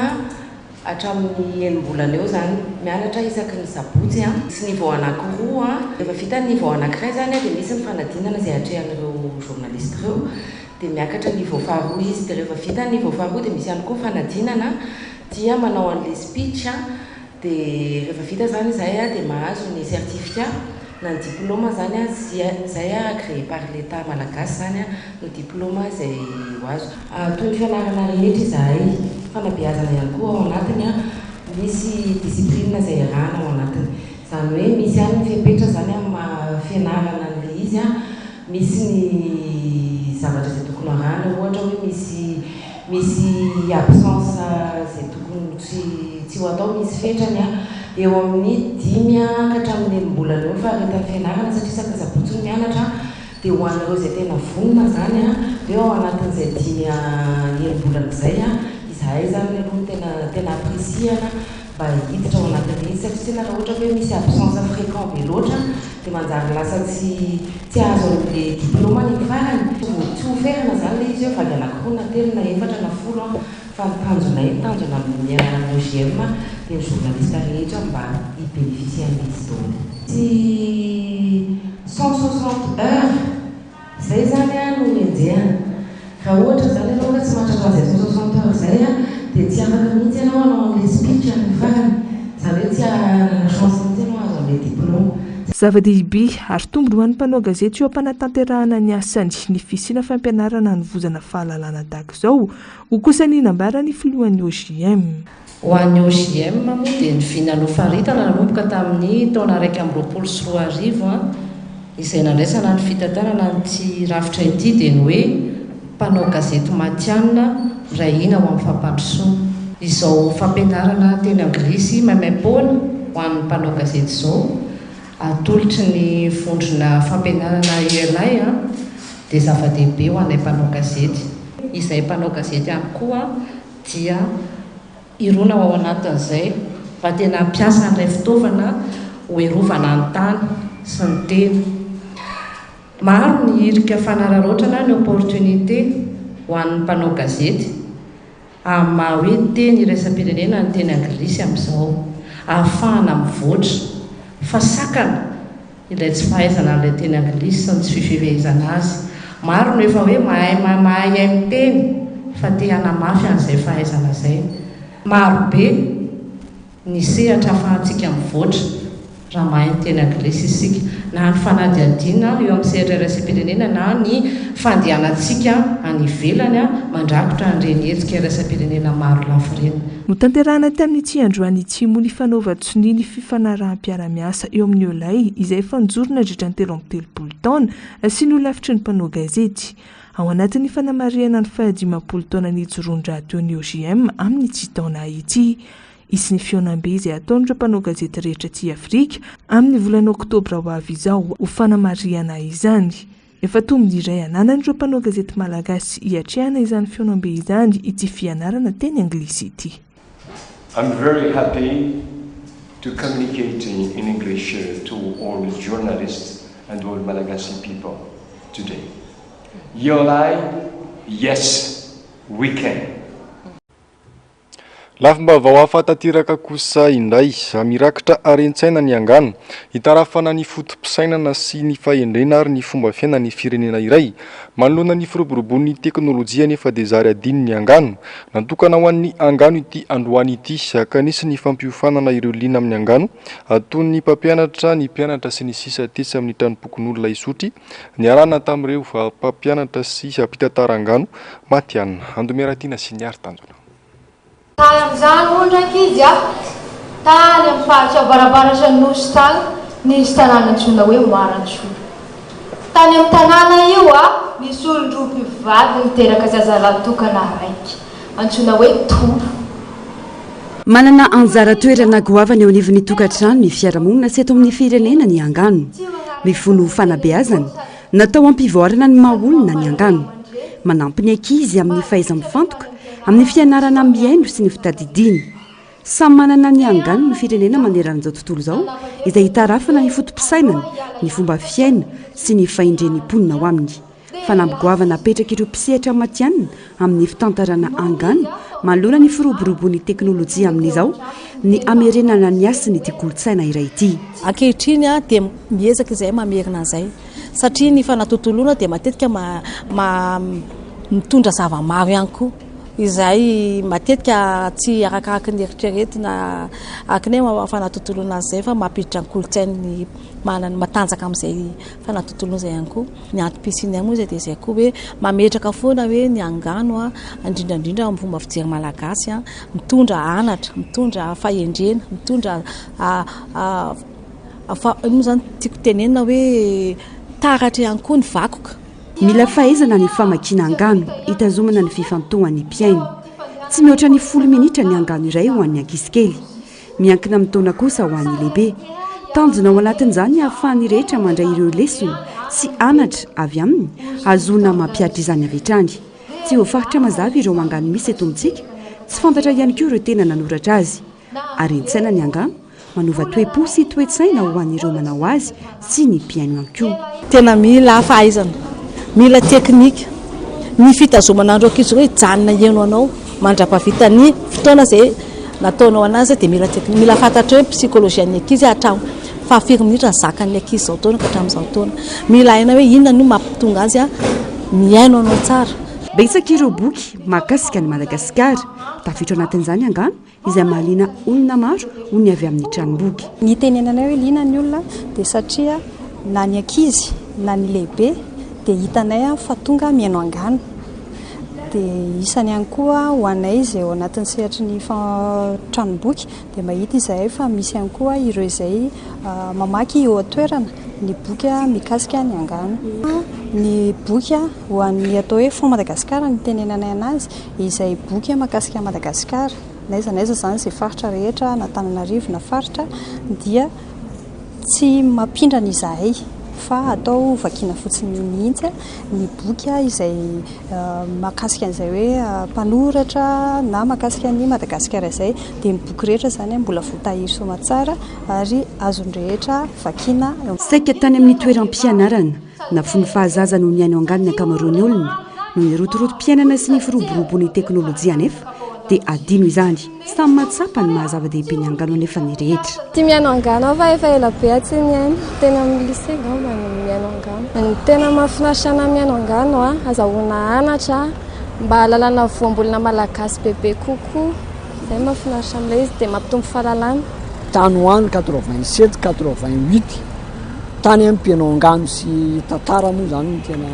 S20: hatramin'ny 9 volana eo zany mianatra isaky ny sabotsy sy niveau anankiroa rehefa vita ny niveau anankiray zany dia misy ny fanadinana izay atrehan'ireo journaliste ireo dia miakatra niveau faharoa izy dia rehefa vita ny niveau faharoa dia misy ihany koa fanadinana dia manao an'ilay speech dia rehefa vita zany izay dia mahazo ny certificat na ny diplôma zany zay créé par l'État malagasy zany no diplôma zay ho azo. Toy ny fianarana rehetra izahay fanabeazana ihany koa ao anatiny misy discipline zay arahana ao anatiny. Zany hoe misy ihany ny fiapetra zany amin'ny fianarana an'ilay izy misy ny zavatra zay tokony arahana ohatra hoe misy absence zay tokony tsy ho atao misy fetrany eo amin'ny 5 ka hatramin'ny 9 bolana eo faharetan'ny fianarana satria isaky sabotsy ny mianatra dia ho an'ireo izay tena vonona zany dia ao anatin'izay 9 bolana izay izahay zany aloha tena apresiana mba hiditra ao anatin'ilay izy satria tena raha ohatra hoe misy absence fréquent be loatra dia manjary lasa tsy azo an'ilay diplôma ny farany tsy oferina zany ilay izy eo vaky anankiroa na 3 na 4 na 10 fa tanjona amin'ny OJM dia ny journaliste rehetra mba hibénéficie an'izy daholo. Sy 160 heures zay zany no enjehana. Raha ohatra zany ianao tsy mahatratra izay 160 heures zay dia tsy afaka mihitsy ianao hanao an'ilay speech amin'ny farany. Zany hoe tsy hanana chance mihitsy ianao azo an'ilay diplôma.
S12: Zava-dehibe ary tombony ho an'ny mpanao gazety eo ampanatanterahana ny asany ny fisiana fampianarana ny vozana fahalalana tahaka izao ho kosa ny nambarany filohan'ny OJM.
S21: Ho an'ny OJM moa dia ny vinanofaritana nanomboka tamin'ny taona 2024 izay nandraisana ny fitantanana ny rafitra ity dia ny hoe mpanao gazety Matianina rahina ho amin'ny fampandrosoana. Izao fampianarana teny anglisy mamaim-pona ho an'ny mpanao gazety izao atolotry ny vondrona fampianarana ULI dia zava-dehibe ho anay mpanao gazety. Izay mpanao gazety ihany koa dia irona ao anatin'izay mba tena ampiasa an'ilay fitaovana ho erovana ny tany sy ny teny. Maro ny hirika fanararotrana ny opportunité ho an'ny mpanao gazety amin'ny maha hoe teny iraisam-pirenena ny teny anglisy amin'izao ahafahana mivoatra fa sakana ilay tsy fahaizana an'ilay teny anglisy sy ny tsy fifehezana azy. Maro no efa hoe mahay miteny fa te hanamafy an'izay fahaizana izay. Maro be ny sehatra ahafahantsika mivoatra raha mahay ny teny anglisy isika na ny fanadihadiana eo amin'ny sehatra iraisam-pirenena na ny fandehanantsika any ivelany mandrakotra an'ireny hetsika iraisam-pirenena maro lafo ireny.
S12: No tanterahana tamin'ny ity androany ity moa ny fanaova-tsony ny fifanarahanm-piara-miasa eo amin'ny olay izay fanjorona mandritra ny 3 taona sy ny olafitry ny mpanao gazety. ao anatin'ny fanamariana ny fahadimapolo taona nijoroan-drato ny OGM amin'ny tsy taona ity. Isy ny fionam-be izay ataon'ireo mpanao gazety rehetra aty Afrika amin'ny volana oktobra ho avy izao ho fanamariana izany. Efa tombo iray ananan'ireo mpanao gazety malagasy hiatrehana izany fionam-be izany ity fianarana teny anglisy ity.
S4: I'm very happy to communicate in English to all journalists and all Malagasy people today. You're lying? Yes, we can.
S2: Lafimba vao afatatiraka kosa indray mirakitra arentsaina ny angano hitarafana ny fotom-pisainana sy ny fahendrena ary ny fomba fiaina ny firenena iray manoloana ny firoborobon'ny teknôlôjia nefa dia zary adiny ny angano natokana ho an'ny angano ity androany ity kanisy ny fampiofanana ireo liana amin'ny angano ataon'ny mpampianatra ny mpianatra sy ny sisa tetsy amin'ny tranom-pokon'olona isotry ny arana tamin'ireo mpampianatra sy ampitantara-angano matianina Andomeratiana sy ny Artanjona.
S22: Tany amin'izany moa ndraiky izy tany amin'ny faritra barabaratra nosy tany nisy tanàna antsoina hoe Moarantsoa. Tany amin'ny tanàna io nisy olon-droa mpivady niteraka zazalatokana raiky antsoina hoe Toro.
S3: Manana anjara toerana goavana eo anivon'ny tokantrano ny fiarahamonina sy eto amin'ny firenena ny angano. Mifono fanabeazana natao ampivoarana ny maha-olona ny angano. Manampy ny ankizy amin'ny fahaiza-mifantoka amin'ny fianarana miaino sy ny fitadidiana. Samy manana ny angano ny firenena maneran'izao tontolo izao izay hitarafana ny fotom-pisainana, ny fomba fiaina sy ny fahendren'ny mponina ao aminy. Fanambogoavana apetraka ireo mpisehatra matianina amin'ny fitantarana angano manoloana ny firoborobon'ny teknôlôjia amin'izao ny amerenana ny asa ny ity kolontsaina iray ity.
S23: Ankehitriny dia miezaka izay mamerina izay satria ny fanatontoloana dia matetika mitondra zava-maro ihany koa izay matetika tsy arakaraka ny eritreretina akne fanatontoloana zay fa mampiditra ny kolontsainy manana matanjaka amin'izay fanatontoloana zay ihany koa ny antom-pisiny moa zay dia izay koa hoe mametraka foana hoe ny angano indrindrandrindra amin'ny fomba fijery malagasy mitondra anatra, mitondra fahendrena, mitondra ino zany tiako tenenina hoe taratra ihany koa ny vakoka.
S3: Mila fahaizana ny famakiana angano hitazomana ny fifantohan'ny mpiaino. Tsy mihoatra ny 10 minitra ny angano iray ho an'ny ankizy kely, miankina amin'ny taona kosa ho an'ny lehibe. Tanjona ao anatin'izany ahafahan'ny rehetra mandray ireo lesona sy anatra avy aminy azona mampiatra izany avy hatrany. Tsy voafaritra mazava ireo angano misy eto amintsika, tsy fantatra ihany koa ireo tena nanoratra azy. Arentsaina ny angano manova toe-po sy toe-tsaina ho an'ireo manao azy sy ny mpiaino ihany koa.
S23: Tena mila fahaizana, mila teknika, ny fitazomana andro ankizy hoe janona eno anao mandrapavita ny fotoana zay nataonao anazy dia mila teknika, mila fantatra hoe psikôlôjian'ny ankizy hatramo fa 5 minitra zakan'ny ankizy zao taona ka hatramin'izao taona. Mila haina hoe inona no mampitonga azy miaino anao tsara.
S3: Betsaka ireo boky mahakasika ny Madagasikara tafiditra anatin'izany angano izay mahaliana olona maro ho ny avy amin'ny tranom-boky.
S24: Ny tenenanay hoe liana ny olona dia satria na ny ankizy na ny lehibe dia hitanay fa tonga miaino angano. Dia isany ihany koa ho anay izay ao anatin'ny sehatry ny tranom-boky dia mahita izahay fa misy ihany koa ireo izay mamaky eo an-toerana ny boky mikasika ny angano. Ny boky ho an'ny atao hoe Fonds Madagasikara ny tenenanay anazy izay boky mahakasika Madagasikara. Naiza zany izay faritra rehetra na Antananarivo na faritra dia tsy mampindrana izahay fa atao vakiana fotsiny mihitsy ny boky izay mahakasika an'izay hoe mpanoratra na mahakasika ny Madagasikara izay dia ny boky rehetra zany mbola voatahiry soamantsara ary azony rehetra vakiana.
S3: Saika tany amin'ny toeram-pianarana na fony fahazaza no ny aino angano ny ankamaroan'ny olona no ny rotorotom-piainana sy ny firoborobon'ny teknôlôjia nefa dia adino izany samy mahatsapa ny mahazava-dehibe ny angano nefa ny rehetra.
S25: Ty miaino angano fa efa ela be tsy miaino tena amin'ny lycée gamba ny miaino angano. Ny tena mahafinaritra na miaino angano azahoana anatra mba halalana voambolona malagasy bebe kokoa. Izay mahafinaritra amin'ilay izy dia mampitombo fahalalana.
S26: Tany ho any 87 88 tany amin'ny mpiaino angano sy tantara moa zany tena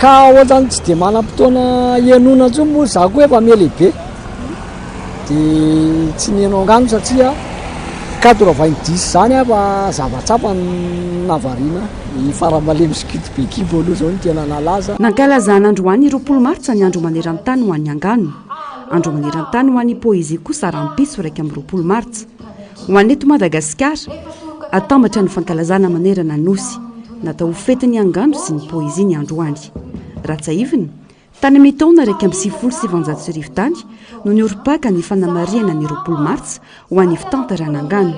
S26: ka ohatrany tsy dia manam-potoana ianona intsony moa zako hoe efa melehibe dia tsy miaino angano satria 90 zany fa zava-tsapa ny navarina. faramalemy sikitibe kibo aloha zao ny tena nalaza
S3: nankalazana androany 20 martsa ny andro maneran-tany ho an'ny angano andro maneran-tany ho an'ny poezia kosa rahampiso raiky amin'ny 20 martsa ho an'ny eto Madagasikara atambatra ny fankalazana manerana nosy natao ho fetiny angano sy ny poezia ny androany ratsaiviny tany amin'ny taona raiky amin'ny 770 tany no nioropaka ny fanamariana ny 20 martsa ho an'ny fitantaran'angano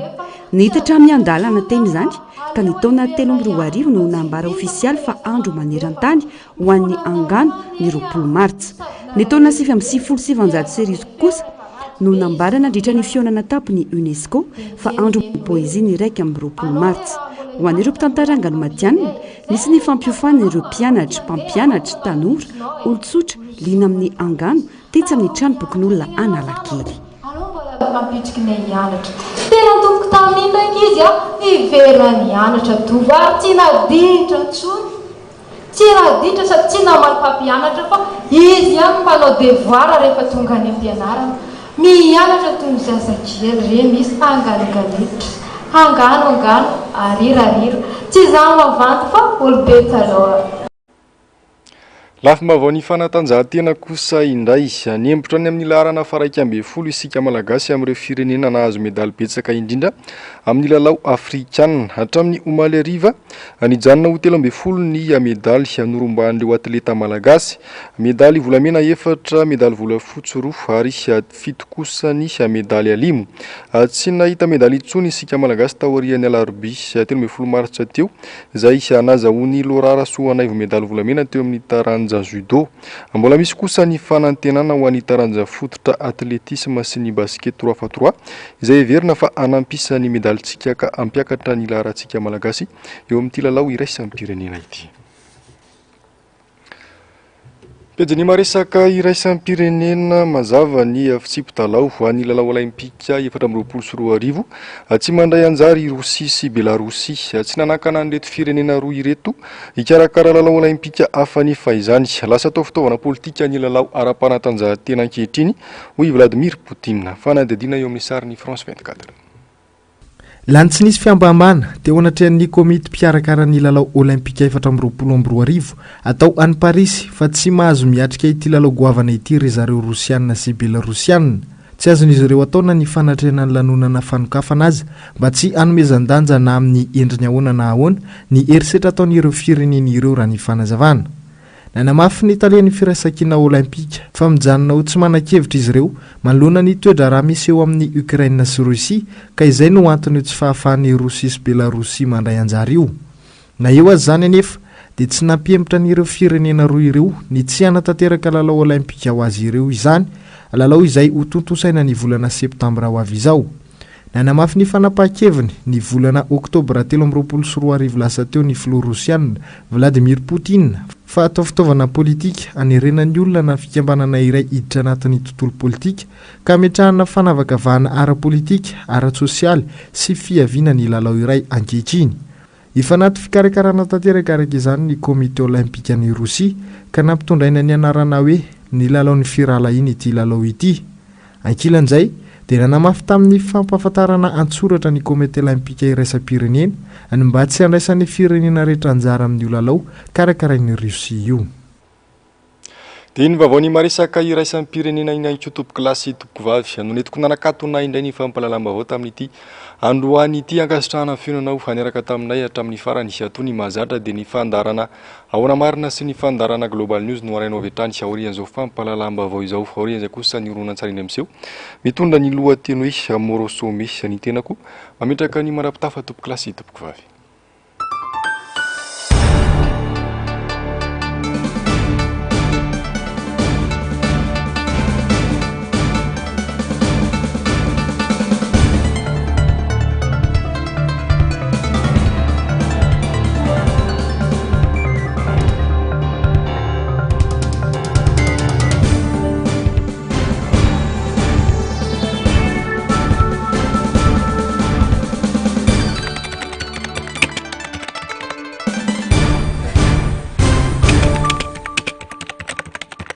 S3: nihitatra amin'ny andalana teny izany ka ny taona 13 no nambara ofisialy fa andro maneran-tany ho an'ny angano ny 20 martsa ny taona 770 kosa no nambarana ndritra ny fionana tapony UNESCO fa andro poezia ny raiky amin'ny 20 martsa ho an'ireo mpitantarangano matianina nisy ny fampiofanana ireo mpianatra mpampianatra tanora olon-tsotra liana amin'ny angano tetsy amin'ny trano bokin'olona Analakely
S22: mampitriky ny hianatra tena tompoko tamin'iny ndraiky izy a hiverina ny hianatra tovy ary tsy naditra ntsony tsy naditra sady tsy namaly mpampianatra fa izy ihany mpanao devoir rehefa tonga any am-pianarana mianatra toy ny zazakely reny misy hanganiganitra hangano arirarira tsy zany mavanty fa olobe taloha
S2: lafy mavao ny fanatanjahantena kosa indray nihembotra ny amin'ny laharana faraiky amby folo isika malagasy amin'ireo firenena nahazo medaly betsaka indrindra amin'ny lalao afrikanina hatramin'ny omaly ariva nijanona ho 13 ny medaly noromban'ireo atleta malagasy medaly volamena 4 medaly volafotsy 2 ary 7 kosa ny medaly alimo tsy nahita medaly intsony isika malagasy taorian'ny alarobia 13 martsa teo izay nazahoany Lorara Soanaivo medaly volamena teo amin'ny taranja judo mbola misy kosa ny fanantenana ho an'ny taranja fototra atletisme sy ny basket 3x3 izay heverina fa anampisany medalitsika ka ampiakatra ny laharantsika malagasy eo amin'ity lalao iraisampirenena ity. Pejany maresaka iraisampirenena mazava ny fitsipotalo ho an'ny lalao olimpika 2024 tsy mandray anjary Rosia sy Belarosia tsy nanakana an'ireto firenena roa ireto hikarakara lalao olimpika hafa ny faizany lasa tao fitaovana politika ny lalao ara-panatanjahantena ankehitriny hoy Vladimir Poutine fanadidina eo amin'ny sarin'ny France 24.
S1: Lany tsy nisy fiambambana teo anatrehan'ny komity mpiarakaran'ny lalao olimpika 2024 atao any Paris fa tsy mahazo miatrika ity lalao goavana ity ry zareo Rosianina sy Belarosianina. Tsy azon'izy ireo ataona ny fanatrehanany lanonana fanokafana azy mba tsy anomezan-danja na amin'ny endriny ahoana na ahoana ny herisetra ataon'ireo firenena ireo raha ny fanazavana. Nanamafy ny talian'ny firaisankina olimpika fa mijanona ho tsy manan-kevitra izy ireo manoloana ny toedra raha misy eo amin'ny Ukraine sy Rosia ka izay no antony tsy fahafahan'ny Rosia sy Belarosia mandray anjara io. Na eo azy zany anefa dia tsy nampiembotra n'ireo firenena roa ireo ny tsy hanatanteraka lalao olimpika ho azy ireo izany lalao izay ho tontosaina ny volana septambra ho avy izao. Nanamafy ny fanapahan-keviny ny volana oktobra 2024 lasa teo ny filoha Rosianina Vladimir Poutine fa atao fitaovana politika anerenan'ny olona na fikambanana iray hiditra anatin'ny tontolo politika ka ametrahana fanavakavahana ara-politika, ara-tsosialy sy fiaviana ny lalao iray ankehitriny. Ifanaty fikarakarana tanteraka araka izany ny komite olimpika ny Rosia ka nampitondraina ny anarana hoe ny lalao ny firalahiny ity lalao ity. Ankilan'izay dia nanamafy tamin'ny fampahafantarana antsoratra ny komite olimpika iraisam-pirenena ny mba tsy handraisan'ny firenena rehetra anjara amin'io lalao karakarain'ny Rosia io.
S2: Dia ny vaovao ny maresaka iraisam-pirenena iny ankotopo kilasy topovavy anonetiko nanakatona indray ny fampalalam-baovao tamin'ity androany ity ankasitrahana fionanao haneraka taminay hatramin'ny farany atony mahazatra dia ny fandarana ahoana marina sy ny fandarana Global News no arainao avy hatrany aorian'izao fampalalam-baovao izao aorian'izay kosa ny horonan-tsariny amin'izeo mitondra ny lohateny hoe Morosome ny tenako mametraka ny mara-pitafa topo kilasy topovavy.